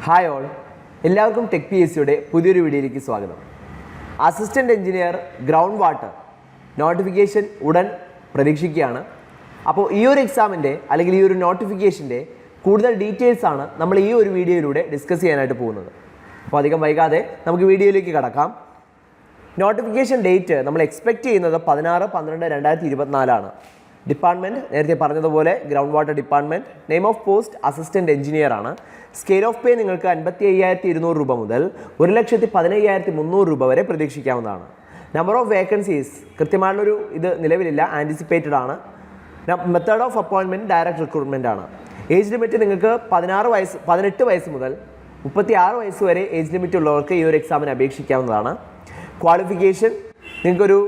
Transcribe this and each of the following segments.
Hi all, എല്ലാവർക്കും tech P S സിയുടെ പുതിയൊരു വീഡിയോയിലേക്ക് സ്വാഗതം. Assistant engineer ground water notification ഉടൻ പ്രതീക്ഷിക്കുകയാണ്. അപ്പോൾ ഈ ഒരു എക്സാമിൻ്റെ അല്ലെങ്കിൽ ഈ ഒരു നോട്ടിഫിക്കേഷൻ്റെ കൂടുതൽ ഡീറ്റെയിൽസ് ആണ് നമ്മൾ ഈ ഒരു വീഡിയോയിലൂടെ ഡിസ്കസ് ചെയ്യാനായിട്ട് പോകുന്നത്. അപ്പോൾ അധികം വൈകാതെ നമുക്ക് വീഡിയോയിലേക്ക് കടക്കാം. നോട്ടിഫിക്കേഷൻ ഡേറ്റ് നമ്മൾ എക്സ്പെക്റ്റ് ചെയ്യുന്നത് 16/12/2024 ഡിപ്പാർട്ട്മെൻറ്റ് നേരത്തെ പറഞ്ഞതുപോലെ ground water department. Name of post assistant engineer ആണ്. സ്കെയിൽ ഓഫ് പേ നിങ്ങൾക്ക് 55,200 രൂപ മുതൽ 1,15,300 രൂപ വരെ പ്രതീക്ഷിക്കാവുന്നതാണ്. നമ്പർ ഓഫ് വേക്കൻസീസ് കൃത്യമായുള്ളൊരു ഇത് നിലവിലില്ല, ആൻറ്റിസിപ്പേറ്റഡ് ആണ്. Method of appointment direct recruitment ആണ്. ഏജ് ലിമിറ്റ് നിങ്ങൾക്ക് 18 വയസ്സ് മുതൽ 36 വയസ്സ് വരെ ഏജ് ലിമിറ്റ് ഉള്ളവർക്ക് ഈ ഒരു എക്സാമിന് അപേക്ഷിക്കാവുന്നതാണ്. ക്വാളിഫിക്കേഷൻ നിങ്ങൾക്കൊരു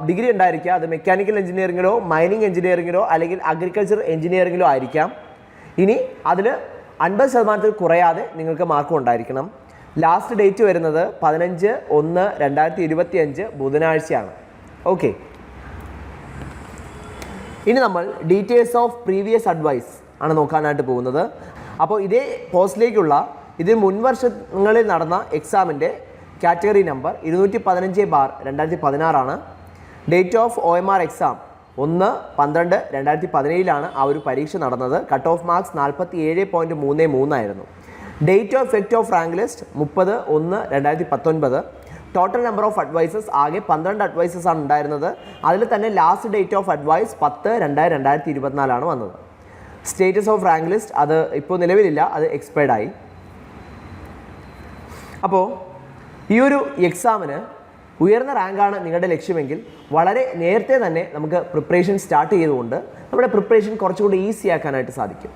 ഡിഗ്രി ഉണ്ടായിരിക്കുക. അത് മെക്കാനിക്കൽ എഞ്ചിനീയറിങ്ങിലോ മൈനിങ് എഞ്ചിനീയറിങ്ങിലോ അല്ലെങ്കിൽ അഗ്രികൾച്ചർ എഞ്ചിനീയറിങ്ങിലോ ആയിരിക്കാം. ഇനി അതിൽ 50% കുറയാതെ നിങ്ങൾക്ക് മാർക്കും ഉണ്ടായിരിക്കണം. ലാസ്റ്റ് ഡേറ്റ് വരുന്നത് 15/1/2025 ബുധനാഴ്ചയാണ്. ഓക്കെ, ഇനി നമ്മൾ ഡീറ്റെയിൽസ് ഓഫ് പ്രീവിയസ് അഡ്വൈസ് ആണ് നോക്കാനായിട്ട് പോകുന്നത്. അപ്പോൾ ഇതേ പോസ്റ്റിലേക്കുള്ള ഇതിന് മുൻവർഷങ്ങളിൽ നടന്ന എക്സാമിൻ്റെ കാറ്റഗറി നമ്പർ 215/2016 ആണ്. ഡേറ്റ് ഓഫ് OMR എക്സാം 1/12/2017 ആ ഒരു പരീക്ഷ നടന്നത്. കട്ട് ഓഫ് മാർക്സ് 47.33 ആയിരുന്നു. Date of effect of rank list 30/1/2019. Total number of advices ആകെ 12 അഡ്വൈസസ് ആണ് ഉണ്ടായിരുന്നത്. അതിൽ തന്നെ ലാസ്റ്റ് ഡേറ്റ് ഓഫ് അഡ്വൈസ് 10/2/2024 ആണ് വന്നത്. സ്റ്റേറ്റസ് ഓഫ് റാങ്ക് ലിസ്റ്റ് അത് ഇപ്പോൾ നിലവിലില്ല, അത് എക്സ്പയർഡ് ആയി. അപ്പോൾ ഈ ഒരു എക്സാമിന് ഉയർന്ന റാങ്കാണ് നിങ്ങളുടെ ലക്ഷ്യമെങ്കിൽ വളരെ നേരത്തെ തന്നെ നമുക്ക് പ്രിപ്പറേഷൻ സ്റ്റാർട്ട് ചെയ്തുകൊണ്ട് നമ്മുടെ പ്രിപ്പറേഷൻ കുറച്ചുകൂടി ഈസി ആക്കാനായിട്ട് സാധിക്കും.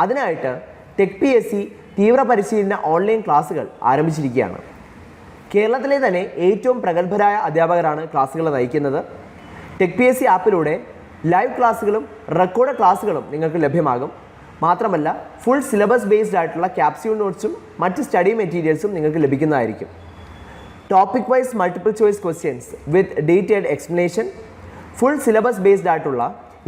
അതിനായിട്ട് ടെക് പി എസ് സി തീവ്ര പരിശീലന ഓൺലൈൻ ക്ലാസ്സുകൾ ആരംഭിച്ചിരിക്കുകയാണ്. കേരളത്തിലെ തന്നെ ഏറ്റവും പ്രഗത്ഭരായ അധ്യാപകരാണ് ക്ലാസ്സുകൾ നയിക്കുന്നത്. ടെക് പി എസ് സി ആപ്പിലൂടെ ലൈവ് ക്ലാസ്സുകളും റെക്കോർഡ് ക്ലാസ്സുകളും നിങ്ങൾക്ക് ലഭ്യമാകും. മാത്രമല്ല ഫുൾ സിലബസ് ബേസ്ഡ് ആയിട്ടുള്ള ക്യാപ്സ്യൂൾ നോട്ട്സും മറ്റ് സ്റ്റഡി മെറ്റീരിയൽസും നിങ്ങൾക്ക് ലഭിക്കുന്നതായിരിക്കും. Topic wise multiple choice questions with detailed explanation, full syllabus based ആയിട്ടുള്ള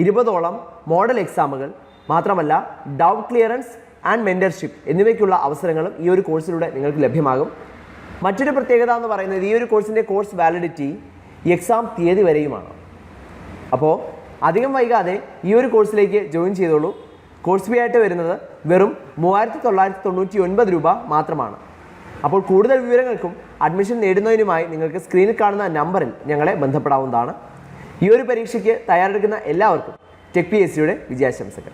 20ഓളം മോഡൽ എക്സാമുകൾ, മാത്രമല്ല ഡൗട്ട് ക്ലിയറൻസ് ആൻഡ് മെൻറ്റർഷിപ്പ് എന്നിവയ്ക്കുള്ള അവസരങ്ങളും ഈ ഒരു കോഴ്സിലൂടെ നിങ്ങൾക്ക് ലഭ്യമാകും. മറ്റൊരു പ്രത്യേകത എന്ന് പറയുന്നത് ഈ ഒരു കോഴ്സിൻ്റെ കോഴ്സ് വാലിഡിറ്റി എക്സാം തീയതി വരെയുമാണ്. അപ്പോൾ അധികം വൈകാതെ ഈ ഒരു കോഴ്സിലേക്ക് ജോയിൻ ചെയ്തോളൂ. കോഴ്സ് ഫീ ആയിട്ട് വരുന്നത് വെറും 3,999 രൂപ മാത്രമാണ്. അപ്പോൾ കൂടുതൽ വിവരങ്ങൾക്കും അഡ്മിഷൻ നേടുന്നതിനുമായി നിങ്ങൾക്ക് സ്ക്രീനിൽ കാണുന്ന നമ്പറിൽ ഞങ്ങളെ ബന്ധപ്പെടാവുന്നതാണ്. ഈ ഒരു പരീക്ഷയ്ക്ക് തയ്യാറെടുക്കുന്ന എല്ലാവർക്കും ടെക് പി എസ് സിയുടെ വിജയാശംസകൾ.